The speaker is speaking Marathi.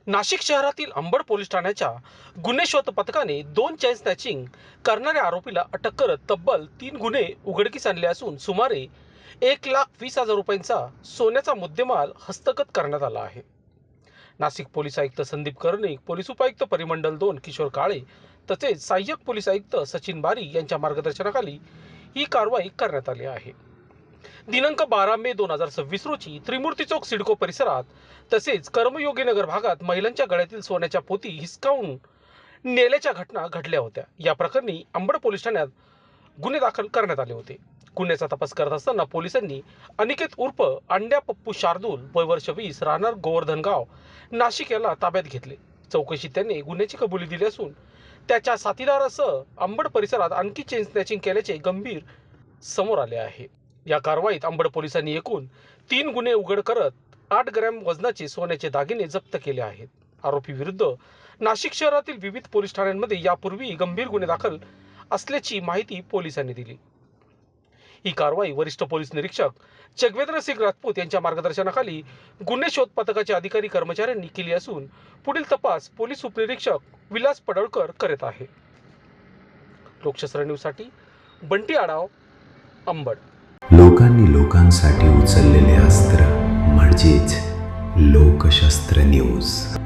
नाशिक शहरातील अंबड पोलीस ठाण्याच्या गुन्हे शोध पथकाने 2 चेन स्नॅचिंग करणाऱ्या आरोपीला अटक करत तब्बल 3 गुन्हे उघडकीस आणले असून सुमारे 1,20,000 रुपयांचा सोन्याचा मुद्देमाल हस्तगत करण्यात आला आहे। नाशिक पोलीस आयुक्त संदीप कर्णिक, पोलीस उपायुक्त परिमंडल 2 किशोर काळे तसेच सहाय्यक पोलीस आयुक्त सचिन बारी यांच्या मार्गदर्शनाखाली ही कारवाई करण्यात आली आहे। दिनांक 12 मे 2026 रोजी त्रिमूर्ती चौक सिडको परिसरात तसेच कर्मयोगी नगर भागात महिलांच्या गळ्यातील सोन्याच्या पोती हिसकावून नेल्याच्या घटना घडल्या होत्या। या प्रकरणी अंबड पोलीस ठाण्यात गुन्हे दाखल करण्यात आले होते। गुन्ह्याचा तपास करत असताना पोलिसांनी अनिकेत उर्फ अंड्या पप्पू शार्दूल वय वर्ष 20 राहणार गोवर्धनगाव नाशिक याला ताब्यात घेतले। चौकशीत त्याने गुन्ह्याची कबुली दिली असून त्याच्या साथीदारासह अंबड परिसरात आणखी चेन स्नॅचिंग केल्याचे गंभीर समोर आले आहे। या कारवाईत अंबड पोलिसांनी एकूण 3 गुन्हे उघड करत 8 ग्रॅम वजनाचे सोन्याचे दागिने जप्त केले आहेत। आरोपी विरुद्ध नाशिक शहरातील विविध पोलीस ठाण्यांमध्ये यापूर्वी गंभीर गुन्हे दाखल असल्याची माहिती पोलिसांनी दिली। ही कारवाई वरिष्ठ पोलीस निरीक्षक जगवेंद्र सिंग राजपूत यांच्या मार्गदर्शनाखाली गुन्हे शोध पथकाचे अधिकारी कर्मचाऱ्यांनी केली असून पुढील तपास पोलीस उपनिरीक्षक विलास पडळकर करत आहे। लोकशास्त्र न्यूजसाठी बंटी आढाव, अंबड। लोकांनी लोकांसाठी उचललेले अस्त्र म्हणजेच लोकशास्त्र न्यूज।